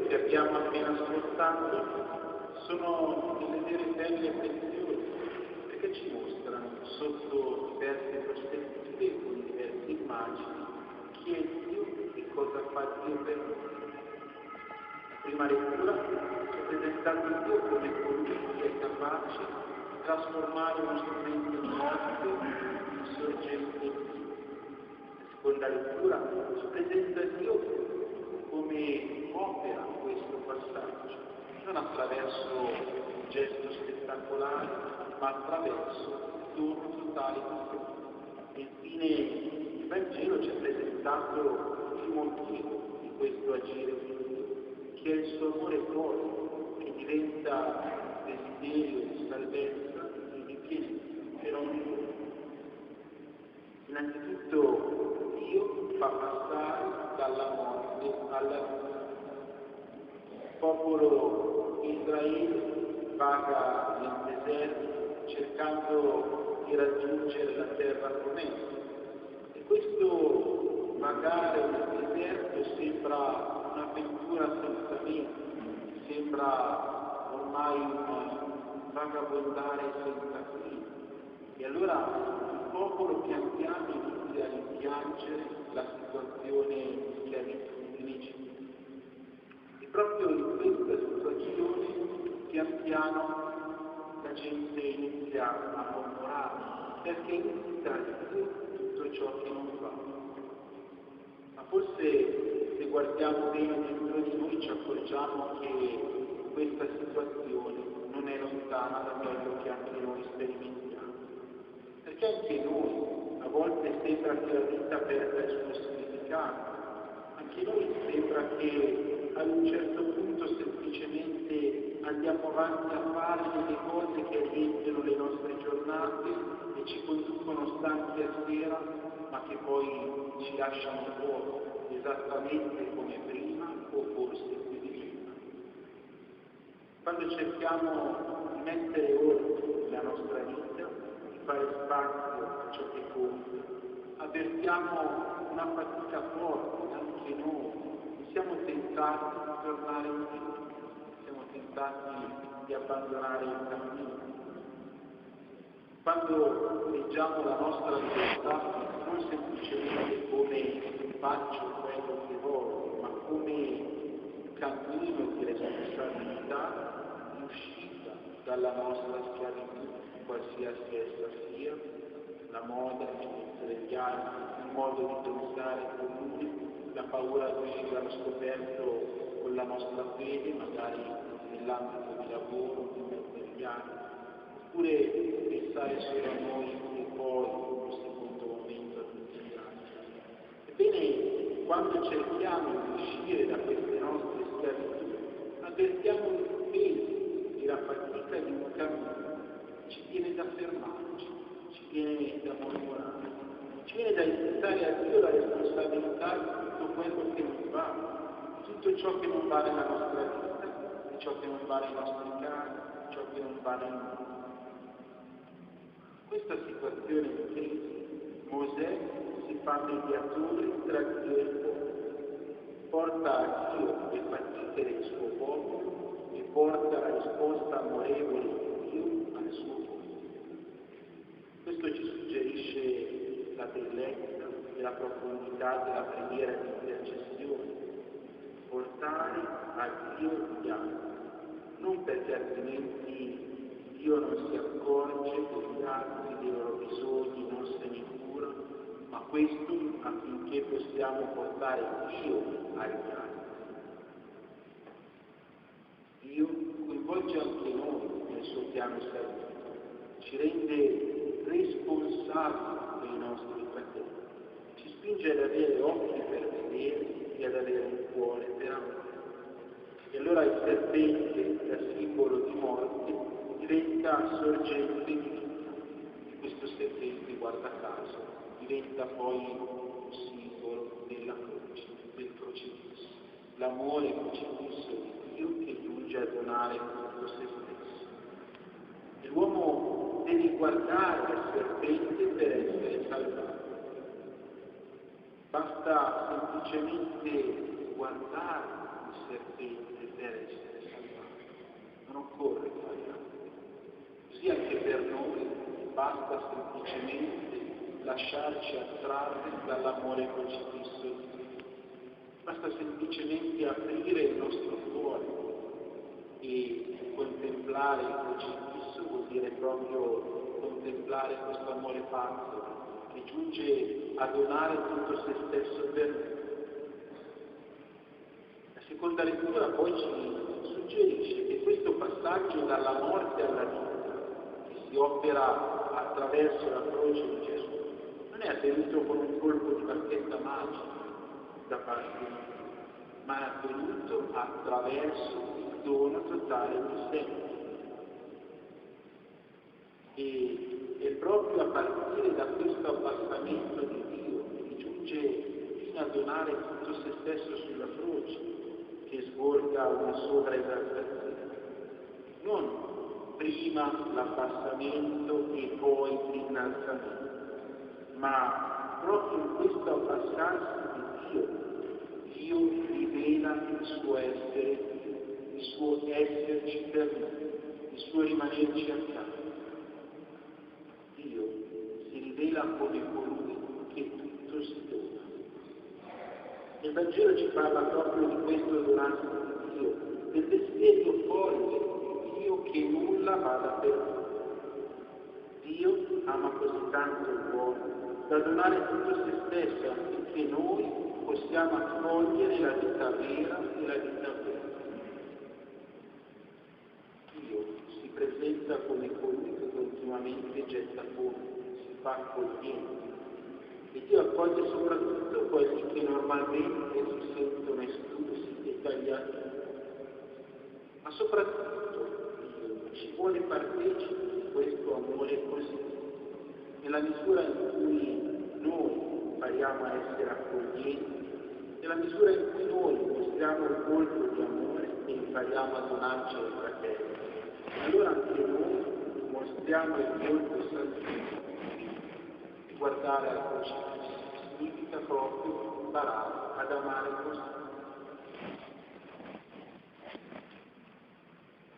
che abbiamo appena ascoltato sono delle vere perle preziose, perché ci mostrano sotto diverse prospettive e con diverse immagini chi è Dio e cosa fa Dio per noi. La prima lettura ci ha presentato Dio come colui che è capace di trasformare uno strumento morto in sorgente di vita. La seconda lettura ci presenta Dio come opera questo passaggio, non attraverso un gesto spettacolare, ma attraverso il dono totale di sé. E infine il Vangelo ci ha presentato il motivo di questo agire di Dio, che è il suo amore cosmico, che diventa desiderio di salvezza e di pienezza per ogni uomo. Innanzitutto Dio fa passare dalla morte alla vita. Il popolo di Israele vaga nel deserto cercando di raggiungere la terra promessa. E questo vagare nel deserto sembra un'avventura senza meta, sembra ormai un vagabondare senza fine. E allora il popolo pian piano inizia a rimpiangere la situazione di schiavitù in Egitto. E proprio in questa situazione, pian piano, la gente inizia a mormorare, perché imita Dio tutto ciò che non va. Ma forse se guardiamo bene dentro di noi ci accorgiamo che questa situazione non è lontana da quello che anche noi sperimentiamo. Perché anche noi a volte sembra che la vita perda il suo significato, anche noi sembra che ad un certo punto semplicemente andiamo avanti a fare delle cose che riempiono le nostre giornate e ci conducono stanchi a sera, ma che poi ci lasciano vuoti, esattamente come prima o forse più di prima. Quando cerchiamo di mettere ordine nella nostra vita, di fare spazio a ciò che conta, avvertiamo una fatica forte anche noi e siamo tentati di tornare indietro, siamo tentati di abbandonare il cammino. Quando leggiamo la nostra libertà non semplicemente come faccio quello che voglio, ma come un cammino di responsabilità, di uscita dalla nostra schiavitù, qualsiasi essa sia, la moda, il giudizio degli altri, il modo di pensare comune, la paura di uscire allo scoperto con la nostra fede, magari nell'ambito di lavoro, in mezzo agli altri, oppure pensare solo a noi e poi, in un secondo momento, a tutti gli altri. Ebbene, quando cerchiamo di uscire da queste nostre schiavitù, avvertiamo il peso e la fatica di un cammino. Ci viene da fermarci, ci viene da mormorare, ci viene da imputare a Dio la responsabilità di tutto quello che non va, di tutto ciò che non va nella nostra vita, di ciò che non va nei nostri cari, di ciò che non va nel mondo. In questa situazione di crisi, Mosè si fa mediatore tra Dio e il popolo, porta a Dio le fatiche del suo popolo e porta la risposta amorevole di Dio al suo popolo. Questo ci suggerisce la bellezza e la profondità della preghiera di intercessione, portare a Dio gli altri, non perché altrimenti Dio non si accorge degli altri, dei loro bisogni, non se ne cura, ma questo affinché possiamo portare Dio agli altri. Dio coinvolge anche noi nel suo piano salvifico, ci rende responsabili dei nostri fratelli, ci spinge ad avere occhi per vedere e ad avere un cuore per amare. E allora il serpente, da simbolo di morte, diventa sorgente di vita. E questo serpente, guarda caso, diventa poi un simbolo della croce, del crocifisso, l'amore crocifisso di Dio che giunge a donare tutto se stesso. E l'uomo deve guardare al serpente per essere salvato. Basta semplicemente guardare il serpente non occorre fare altro. Così anche per noi basta semplicemente lasciarci attrarre dall'amore crocifisso di Cristo. Basta semplicemente aprire il nostro cuore e contemplare il crocifisso vuol dire proprio contemplare questo amore pazzo che giunge a donare tutto se stesso per noi. La seconda lettura poi ci suggerisce che questo passaggio dalla morte alla vita che si opera attraverso la croce di Gesù non è avvenuto con un colpo di bacchetta magica da parte di Dio, ma è avvenuto attraverso il dono totale di sé. E è proprio a partire da questo abbassamento di Dio, che giunge fino a donare tutto se stesso sulla croce, che sborga una sovraesaltazione. Non prima l'abbassamento e poi l'innalzamento, ma proprio in questo abbassarsi di Dio rivela il suo essere Dio, il suo esserci per noi, il suo rimanerci accanto. Dio si rivela come colui che tutto si dona. Il Vangelo ci parla proprio di questo donarsi di Dio, del desiderio folle di Dio che nulla vada perduto. Dio ama così tanto l'uomo da donare tutto se stesso affinché noi possiamo accogliere la vita vera e la vita buona. Dio si presenta come colui che continuamente getta fuori, si fa accogliente. E Dio accoglie soprattutto quelli che normalmente si sentono esclusi e tagliati. Ma soprattutto Dio ci vuole partecipi di questo amore così. Nella misura in cui noi impariamo a essere accoglienti, nella misura in cui noi mostriamo il volto di amore e impariamo a donarci ai fratelli, allora anche noi mostriamo il volto santissimo di guardare al crocifisso. Significa proprio imparare ad amare così.